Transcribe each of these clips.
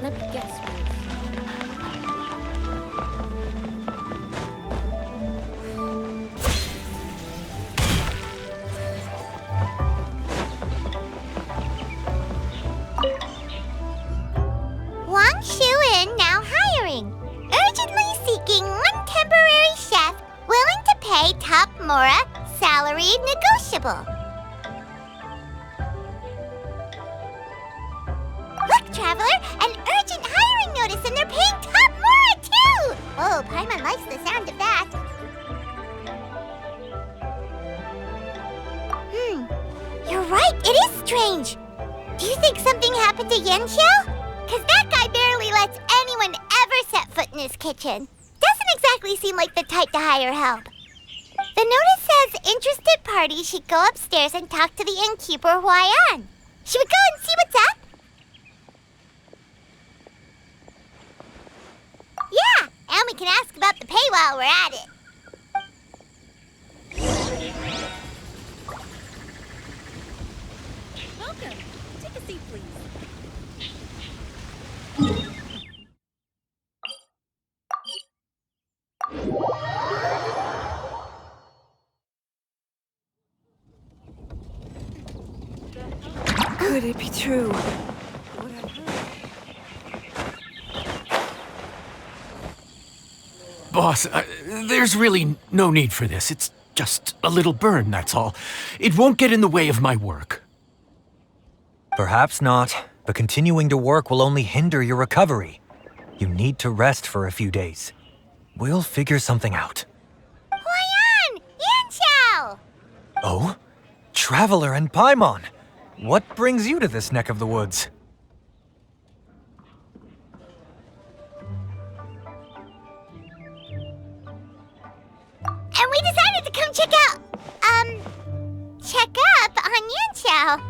Let me guess. Shuin now hiring. Urgently seeking one temporary chef willing to pay top Mora salary negotiable. Look, Traveler, an urgent hiring notice and they're paying top Mora too! Oh, Paimon likes the sound of that. You're right, it is strange. Do you think something happened to Yanxiao? Because that guy barely lets anyone ever set foot in his kitchen. Doesn't exactly seem like the type to hire help. The notice says interested parties should go upstairs and talk to the innkeeper Huayan. Should we go and see what's up? Yeah, and we can ask about the pay while we're at it. Welcome. Take a seat, please. Could it be true? Boss, there's really no need for this. It's just a little burn, that's all. It won't get in the way of my work. Perhaps not, but continuing to work will only hinder your recovery. You need to rest for a few days. We'll figure something out. Huayan! Yanxiao! Oh? Traveler and Paimon! What brings you to this neck of the woods? And we decided to come check up on Yanxiao.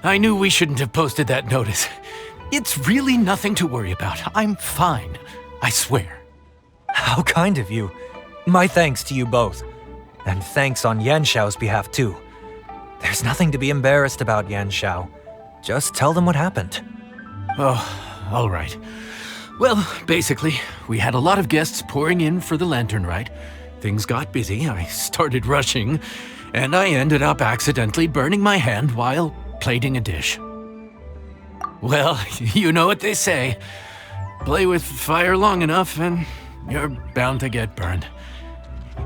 I knew we shouldn't have posted that notice. It's really nothing to worry about. I'm fine. I swear. How kind of you. My thanks to you both. And thanks on Yanxiao's behalf, too. There's nothing to be embarrassed about, Yanxiao. Just tell them what happened. Oh, all right. Well, basically, we had a lot of guests pouring in for the lantern rite. Things got busy, I started rushing, and I ended up accidentally burning my hand while plating a dish. Well, you know what they say. Play with fire long enough and you're bound to get burned.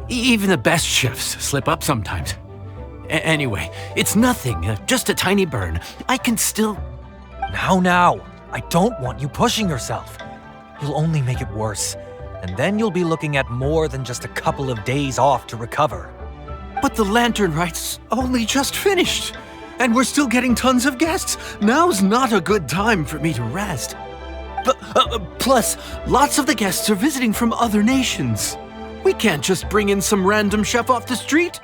Even the best chefs slip up sometimes. Anyway, it's nothing, just a tiny burn. I can still... Now, I don't want you pushing yourself. You'll only make it worse, and then you'll be looking at more than just a couple of days off to recover. But the lantern rite's only just finished, and we're still getting tons of guests. Now's not a good time for me to rest. Plus, lots of the guests are visiting from other nations. We can't just bring in some random chef off the street.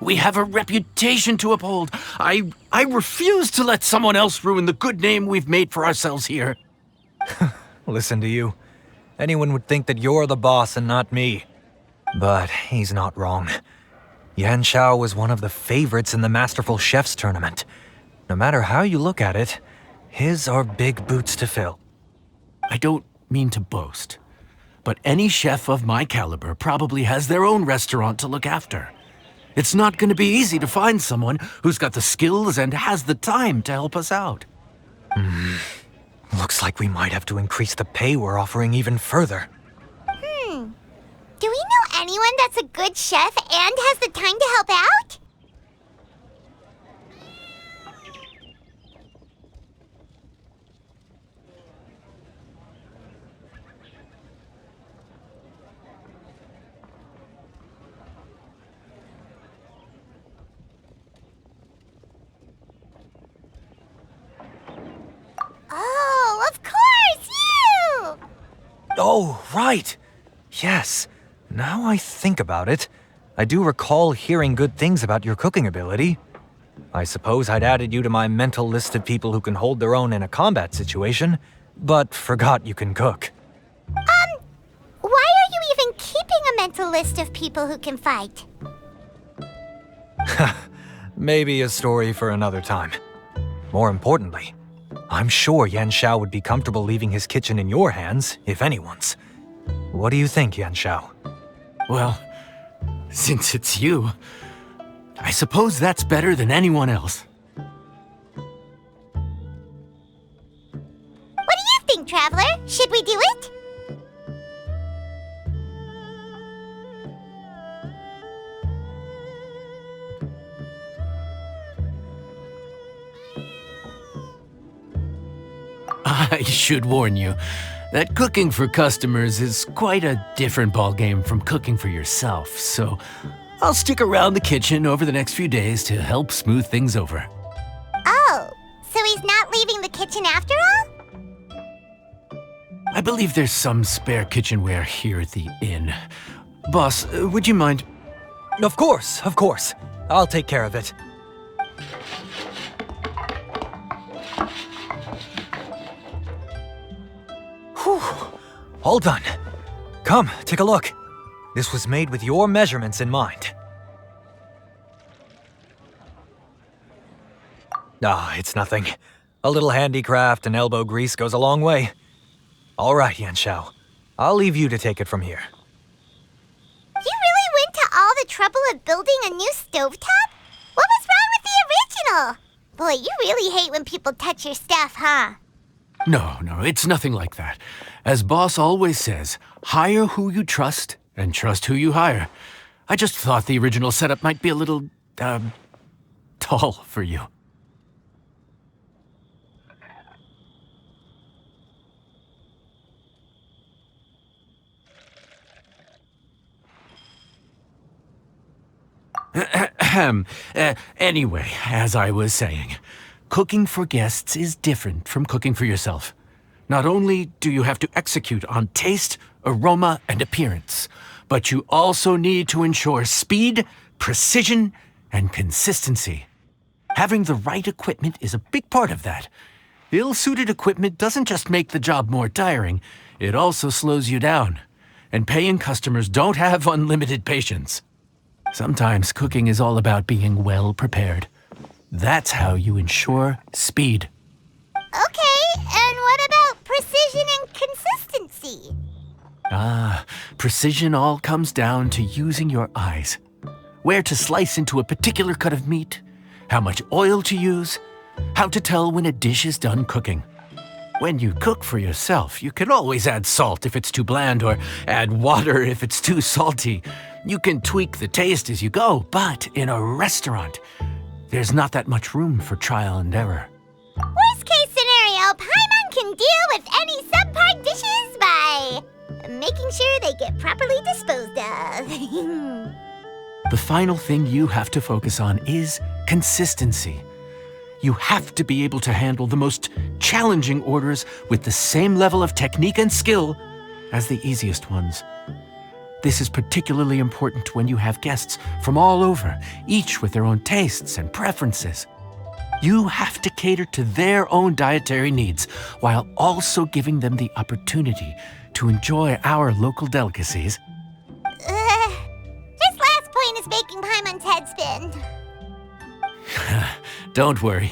We have a reputation to uphold. I refuse to let someone else ruin the good name we've made for ourselves here. Listen to you. Anyone would think that you're the boss and not me. But he's not wrong. Yanxiao was one of the favorites in the Masterful Chefs tournament. No matter how you look at it, his are big boots to fill. I don't mean to boast, but any chef of my caliber probably has their own restaurant to look after. It's not going to be easy to find someone who's got the skills and has the time to help us out. Looks like we might have to increase the pay we're offering even further. Do we know anyone that's a good chef and has the time to help out? Oh, of course, you! Oh, right! Yes. Now I think about it, I do recall hearing good things about your cooking ability. I suppose I'd added you to my mental list of people who can hold their own in a combat situation, but forgot you can cook. mental list of people who can fight. Maybe a story for another time. More importantly, I'm sure Yan Xiao would be comfortable leaving his kitchen in your hands, if anyone's. What do you think, Yan Xiao? Well, since it's you, I suppose that's better than anyone else. What do you think, Traveler? Should we do it? I should warn you that cooking for customers is quite a different ballgame from cooking for yourself, so I'll stick around the kitchen over the next few days to help smooth things over. Oh, so he's not leaving the kitchen after all? I believe there's some spare kitchenware here at the inn. Boss, would you mind? Of course, of course. I'll take care of it. Whew. All done. Come, take a look. This was made with your measurements in mind. Ah, it's nothing. A little handicraft and elbow grease goes a long way. All right, Yan Xiao. I'll leave you to take it from here. You really went to all the trouble of building a new stovetop? What was wrong with the original? Boy, you really hate when people touch your stuff, huh? No, it's nothing like that. As boss always says, hire who you trust and trust who you hire. I just thought the original setup might be a little, tall for you. Anyway, as I was saying, cooking for guests is different from cooking for yourself. Not only do you have to execute on taste, aroma, and appearance, but you also need to ensure speed, precision, and consistency. Having the right equipment is a big part of that. Ill-suited equipment doesn't just make the job more tiring, it also slows you down. And paying customers don't have unlimited patience. Sometimes cooking is all about being well prepared. That's how you ensure speed. Okay, and what about precision and consistency? Precision all comes down to using your eyes. Where to slice into a particular cut of meat, how much oil to use, how to tell when a dish is done cooking. When you cook for yourself, you can always add salt if it's too bland or add water if it's too salty. You can tweak the taste as you go, but in a restaurant, there's not that much room for trial and error. Worst case scenario, Paimon can deal with any subpar dishes by making sure they get properly disposed of. The final thing you have to focus on is consistency. You have to be able to handle the most challenging orders with the same level of technique and skill as the easiest ones. This is particularly important when you have guests from all over, each with their own tastes and preferences. You have to cater to their own dietary needs while also giving them the opportunity to enjoy our local delicacies. This last point is making Paimon's head spin. Don't worry.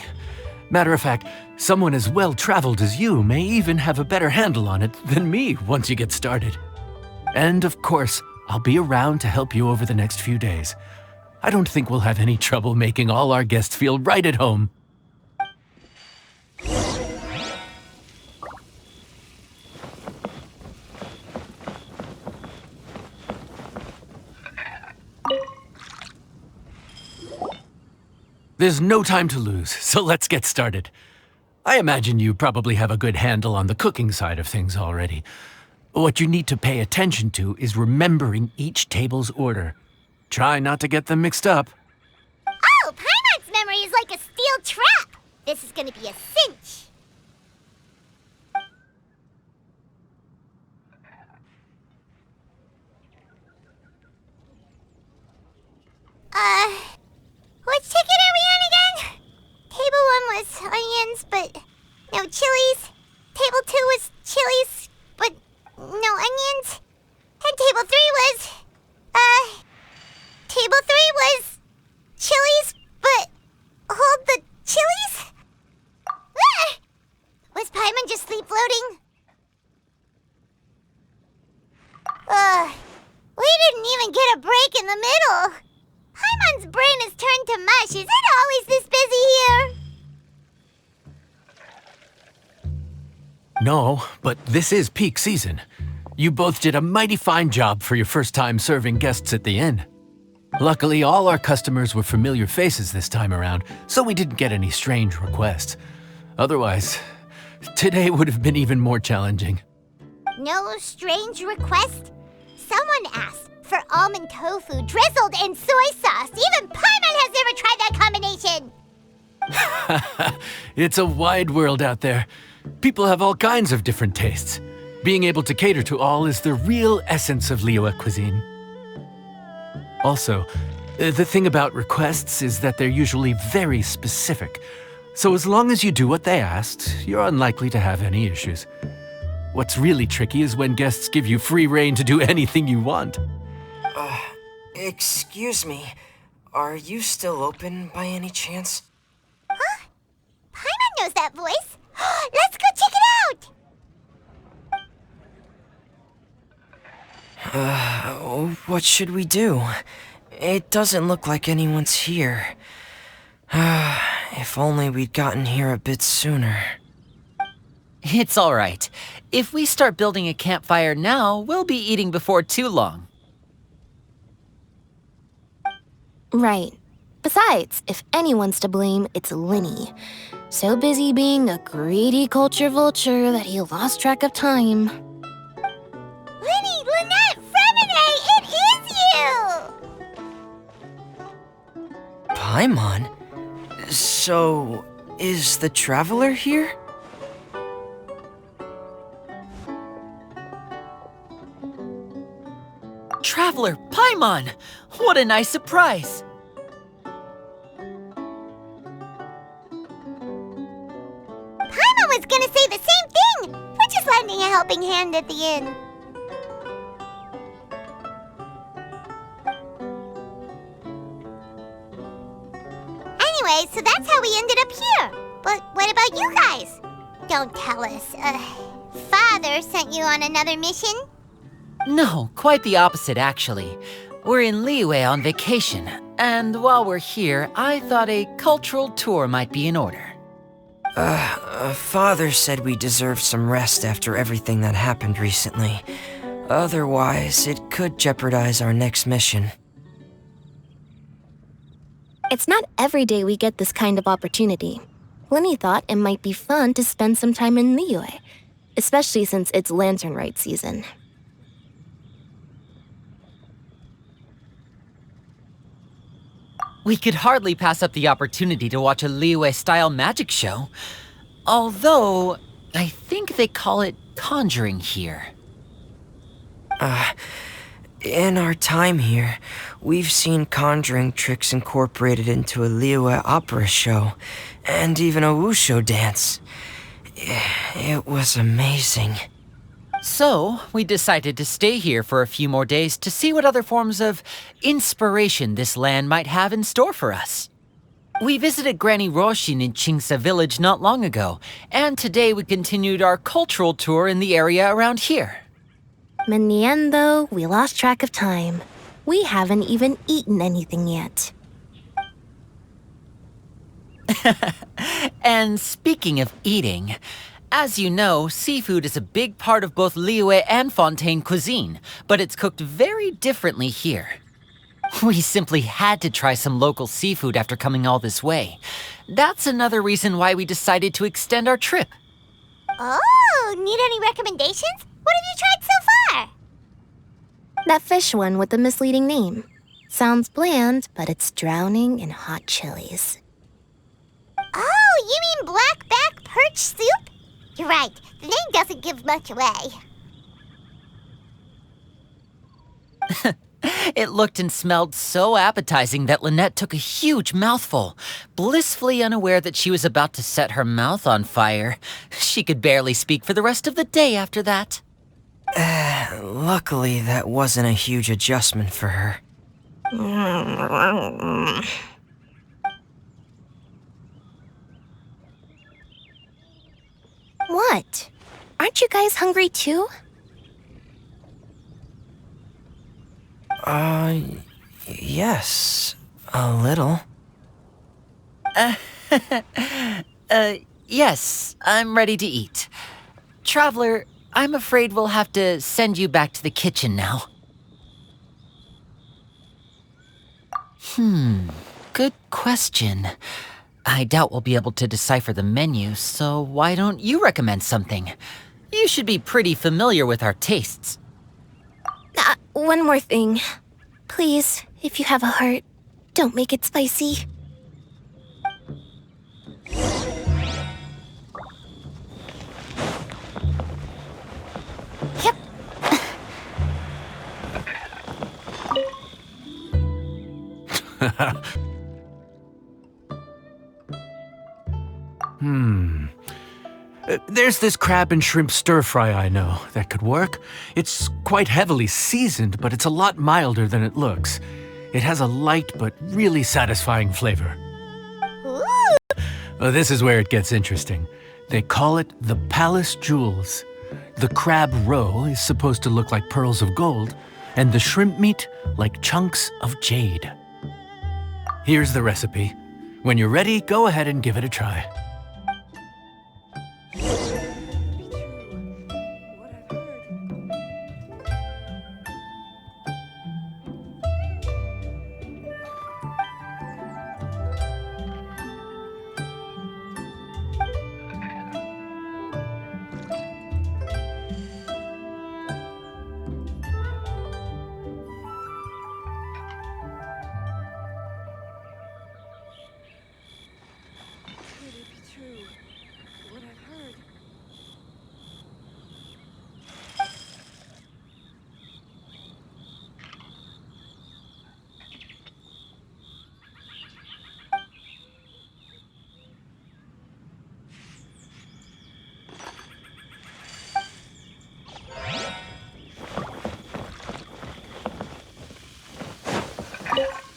Matter of fact, someone as well-traveled as you may even have a better handle on it than me once you get started. And of course, I'll be around to help you over the next few days. I don't think we'll have any trouble making all our guests feel right at home. There's no time to lose, so let's get started. I imagine you probably have a good handle on the cooking side of things already. What you need to pay attention to is remembering each table's order. Try not to get them mixed up. Oh, Paimon's memory is like a steel trap. This is gonna be a cinch. Which ticket are we on again? Table 1 was onions, but no chilies. Table 2 was chilies, but no onions. And table 3 was floating? We didn't even get a break in the middle. Paimon's brain has turned to mush. Is it always this busy here? No, but this is peak season. You both did a mighty fine job for your first time serving guests at the inn. Luckily, all our customers were familiar faces this time around, so we didn't get any strange requests. Otherwise, today would have been even more challenging. No strange request? Someone asked for almond tofu drizzled in soy sauce. Even Paimon has never tried that combination. It's a wide world out there. People have all kinds of different tastes. Being able to cater to all is the real essence of Liyue cuisine. Also, the thing about requests is that they're usually very specific. So as long as you do what they asked, you're unlikely to have any issues. What's really tricky is when guests give you free rein to do anything you want. Excuse me. Are you still open by any chance? Huh? Paimon knows that voice. Let's go check it out! What should we do? It doesn't look like anyone's here. If only we'd gotten here a bit sooner. It's all right. If we start building a campfire now, we'll be eating before too long. Right. Besides, if anyone's to blame, it's Linny. So busy being a greedy culture vulture that he lost track of time. Linny, Lynette, Fremine, it is you! Paimon? So, is the Traveler here? Traveler, Paimon! What a nice surprise! Paimon was gonna say the same thing! We're just lending a helping hand at the inn. Anyway, so that's how we ended up here. But what about you guys? Don't tell us. Father sent you on another mission? No, quite the opposite, actually. We're in Liyue on vacation, and while we're here, I thought a cultural tour might be in order. Father said we deserve some rest after everything that happened recently. Otherwise, it could jeopardize our next mission. It's not every day we get this kind of opportunity. Linny thought it might be fun to spend some time in Liyue, especially since it's lantern rite season. We could hardly pass up the opportunity to watch a Liyue-style magic show. Although, I think they call it conjuring here. In our time here, we've seen conjuring tricks incorporated into a Liyue opera show, and even a wushu dance. It was amazing. So, we decided to stay here for a few more days to see what other forms of inspiration this land might have in store for us. We visited Granny Roshin in Chingsa village not long ago, and today we continued our cultural tour in the area around here. In the end, though, we lost track of time. We haven't even eaten anything yet. And speaking of eating, as you know, seafood is a big part of both Liyue and Fontaine cuisine, but it's cooked very differently here. We simply had to try some local seafood after coming all this way. That's another reason why we decided to extend our trip. Oh, need any recommendations? What have you tried so far? That fish one with the misleading name. Sounds bland, but it's drowning in hot chilies. Oh, you mean blackback perch soup? You're right, the name doesn't give much away. It looked and smelled so appetizing that Lynette took a huge mouthful, blissfully unaware that she was about to set her mouth on fire. She could barely speak for the rest of the day after that. Luckily, that wasn't a huge adjustment for her. What? Aren't you guys hungry too? Yes, a little. Yes, I'm ready to eat. Traveler, I'm afraid we'll have to send you back to the kitchen now. Good question. I doubt we'll be able to decipher the menu, so why don't you recommend something? You should be pretty familiar with our tastes. One more thing. Please, if you have a heart, don't make it spicy. Yep. There's this crab and shrimp stir fry I know that could work. It's quite heavily seasoned, but it's a lot milder than it looks. It has a light but really satisfying flavor. Ooh. Well, this is where it gets interesting. They call it the Palace Jewels. The crab roe is supposed to look like pearls of gold, and the shrimp meat like chunks of jade. Here's the recipe. When you're ready, go ahead and give it a try.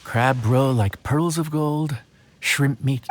Crab roe like pearls of gold, shrimp meat.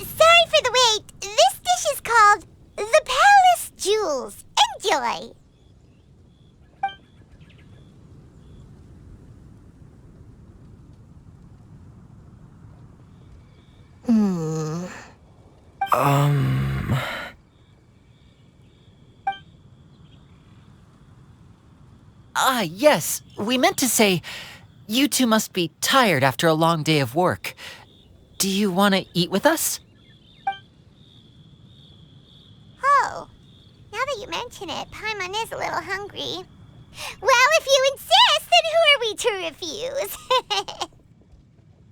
Sorry for the wait. This dish is called the Palace Jewels. Enjoy. Yes. We meant to say, you two must be tired after a long day of work. Do you want to eat with us? Oh, now that you mention it, Paimon is a little hungry. Well, if you insist, then who are we to refuse?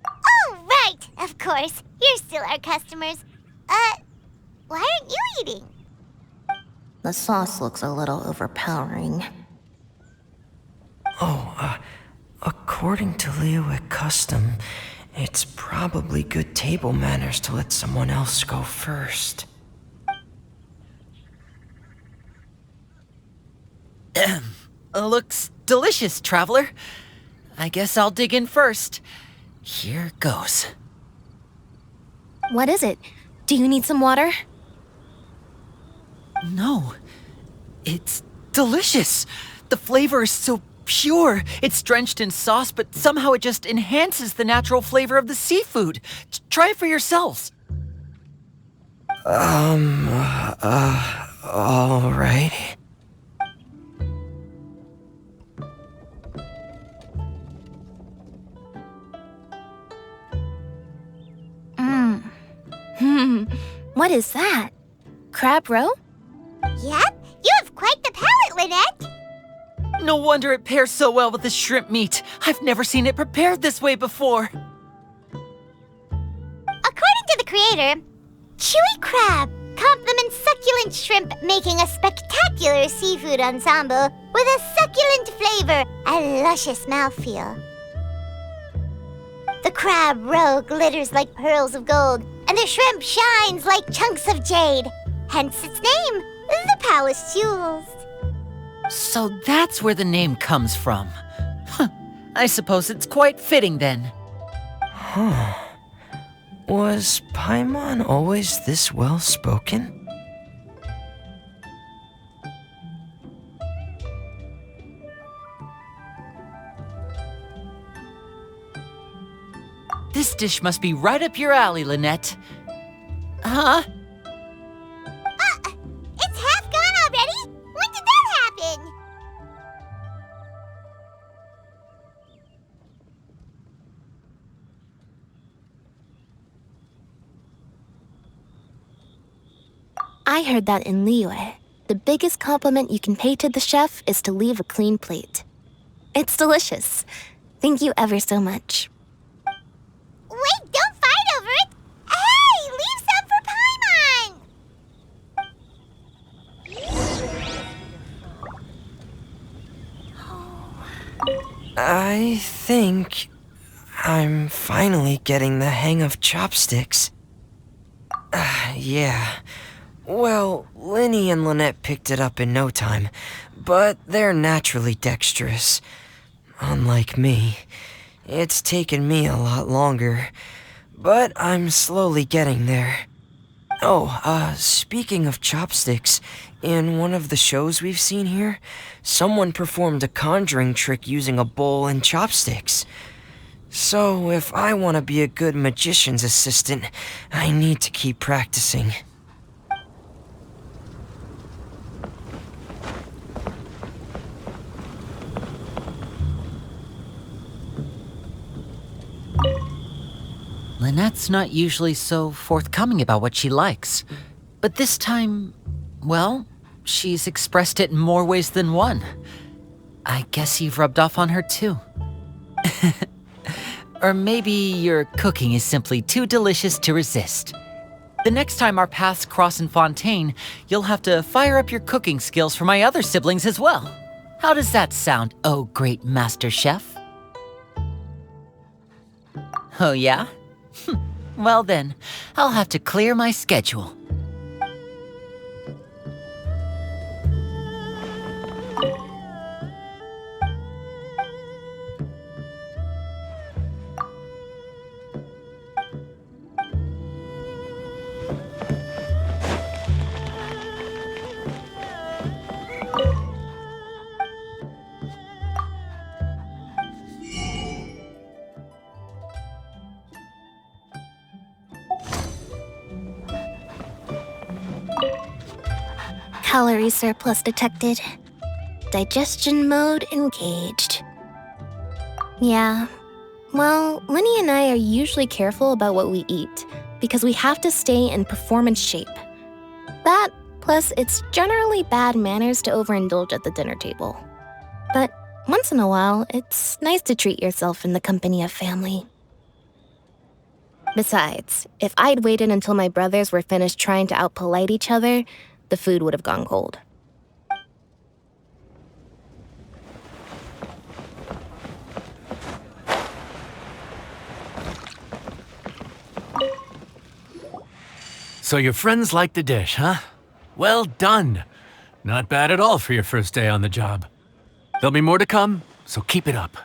Oh, right, of course. You're still our customers. Why aren't you eating? The sauce looks a little overpowering. According to Liyue custom, it's probably good table manners to let someone else go first. Looks delicious, traveler. I guess I'll dig in first. Here goes. What is it? Do you need some water? No. It's delicious. The flavor is so pure. It's drenched in sauce, but somehow it just enhances the natural flavor of the seafood. Try it for yourselves. All right. What is that? Crab roe? Yep, you have quite the palate, Lynette. No wonder it pairs so well with the shrimp meat. I've never seen it prepared this way before. According to the creator, chewy crab complements succulent shrimp, making a spectacular seafood ensemble with a succulent flavor and luscious mouthfeel. The crab roe glitters like pearls of gold, and the shrimp shines like chunks of jade. Hence its name, the Palace Jewels. So that's where the name comes from. Huh. I suppose it's quite fitting then. Was Paimon always this well-spoken? This dish must be right up your alley, Lynette. Huh? It's half gone already? When did that happen? I heard that in Liyue, the biggest compliment you can pay to the chef is to leave a clean plate. It's delicious. Thank you ever so much. Wait, don't fight over it! Hey, leave some for Paimon! I think I'm finally getting the hang of chopsticks. Yeah. Well, Linny and Lynette picked it up in no time, but they're naturally dexterous. Unlike me, it's taken me a lot longer, but I'm slowly getting there. Oh, speaking of chopsticks, in one of the shows we've seen here, someone performed a conjuring trick using a bowl and chopsticks. So, if I want to be a good magician's assistant, I need to keep practicing. Lynette's not usually so forthcoming about what she likes. But this time, well, she's expressed it in more ways than one. I guess you've rubbed off on her too. Or maybe your cooking is simply too delicious to resist. The next time our paths cross in Fontaine, you'll have to fire up your cooking skills for my other siblings as well. How does that sound, oh great master chef? Oh yeah? Well then, I'll have to clear my schedule. Calorie surplus detected. Digestion mode engaged. Yeah. Well, Lenny and I are usually careful about what we eat because we have to stay in performance shape. That, plus it's generally bad manners to overindulge at the dinner table. But once in a while, it's nice to treat yourself in the company of family. Besides, if I'd waited until my brothers were finished trying to outpolite each other, the food would have gone cold. So your friends like the dish, huh? Well done. Not bad at all for your first day on the job. There'll be more to come, so keep it up.